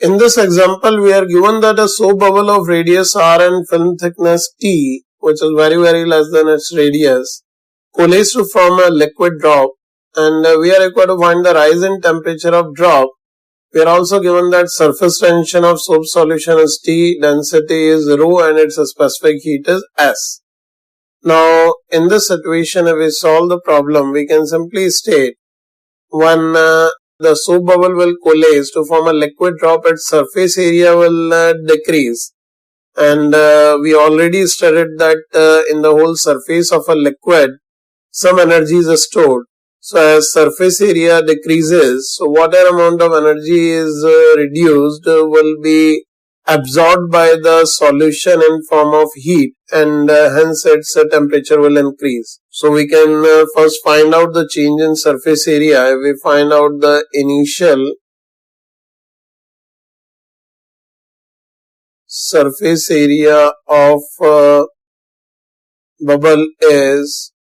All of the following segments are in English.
In this example, we are given that a soap bubble of radius r and film thickness t, which is very less than its radius, coalesce to form a liquid drop, and we are required to find the rise in temperature of drop. We are also given that surface tension of soap solution is T, density is rho, and its specific heat is S. Now, in this situation, if we solve the problem, we can simply state when the soap bubble will coalesce to form a liquid drop, its surface area will decrease. And we already studied that in the whole surface of a liquid, some energy is stored. So as surface area decreases, so whatever amount of energy is reduced will be absorbed by the solution in form of heat, and hence its temperature will increase. So we can first find out the change in surface area. If we find out the initial surface area of bubble is,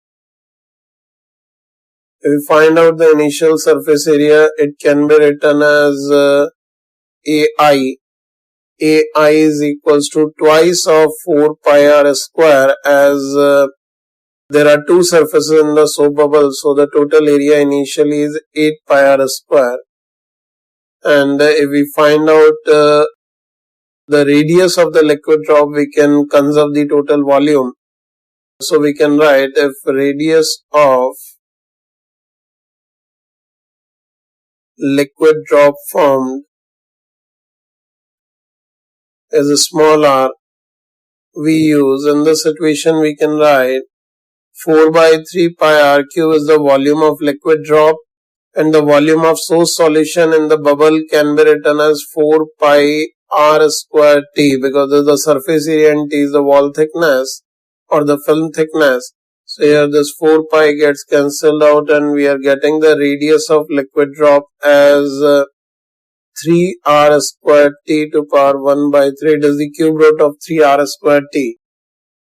if we find out the initial surface area, it can be written as AI. AI is equals to twice of 4 pi r square, as there are two surfaces in the soap bubble, so the total area initially is 8 pi r square. And if we find out the radius of the liquid drop, we can conserve the total volume. So we can write if radius of liquid drop formed is a small r, we use, in this situation we can write 4 by 3 pi r cube is the volume of liquid drop, and the volume of source solution in the bubble can be written as 4 pi r square t, because the surface area and t is the wall thickness or the film thickness. So here this 4 pi gets cancelled out, and we are getting the radius of liquid drop as 3 r square t to power 1 by 3. It is the cube root of 3 r square t.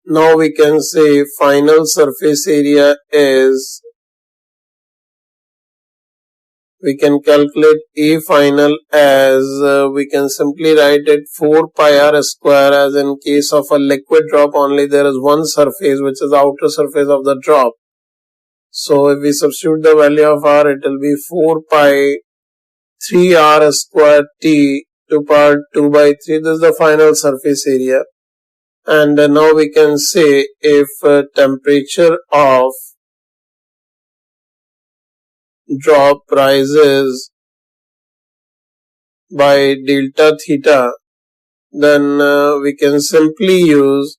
Now we can say final surface area is, we can calculate A final as, we can simply write it 4 pi r square, as in case of a liquid drop only there is one surface, which is the outer surface of the drop. So if we substitute the value of r, it will be 4 pi 3 r square t to power 2 by 3. This is the final surface area. And now we can say if temperature of drop rises by delta theta, then we can simply use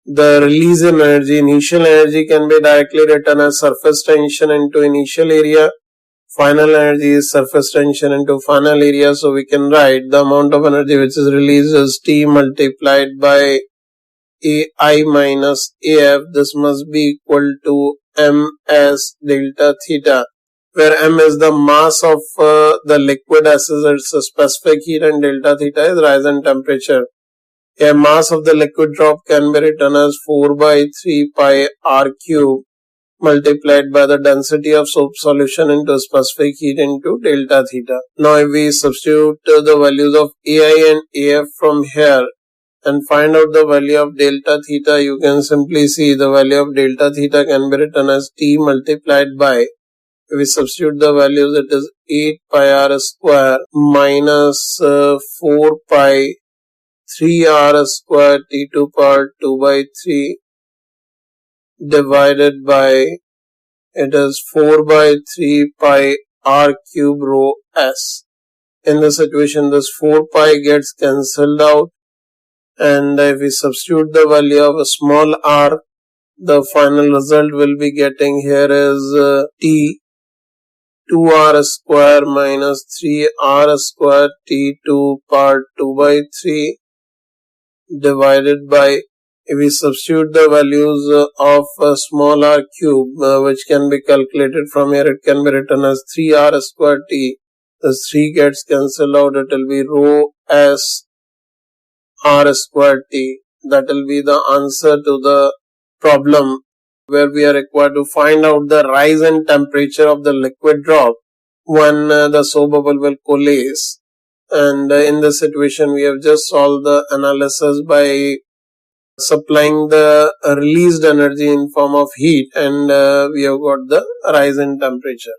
the release in energy. Initial energy can be directly written as surface tension into initial area. Final energy is surface tension into final area. So we can write the amount of energy which is released is T multiplied by AI minus AF. This must be equal to ms delta theta, where m is the mass of the liquid as its specific heat, and delta theta is rise in temperature. A mass of the liquid drop can be written as 4 by 3 pi r cube multiplied by the density of soap solution into specific heat into delta theta. Now if we substitute the values of AI and AF from here and find out the value of delta theta, you can simply see the value of delta theta can be written as T multiplied by, if we substitute the values, it is 8 pi r square minus 4 pi 3 r square t to power 2 by 3 divided by, it is 4 by 3 pi r cube rho s. In this situation, this 4 pi gets cancelled out, and if we substitute the value of a small r, the final result will be getting here is t 2r square minus 3r square t to power 2 by 3 divided by, if we substitute the values of small r cube, which can be calculated from here, it can be written as 3r square t. This 3 gets cancelled out, it will be rho s r square t. That will be the answer to the problem where we are required to find out the rise in temperature of the liquid drop when the soap bubble will coalesce. and in this situation we have just solved the analysis by supplying the released energy in form of heat, and we have got the rise in temperature.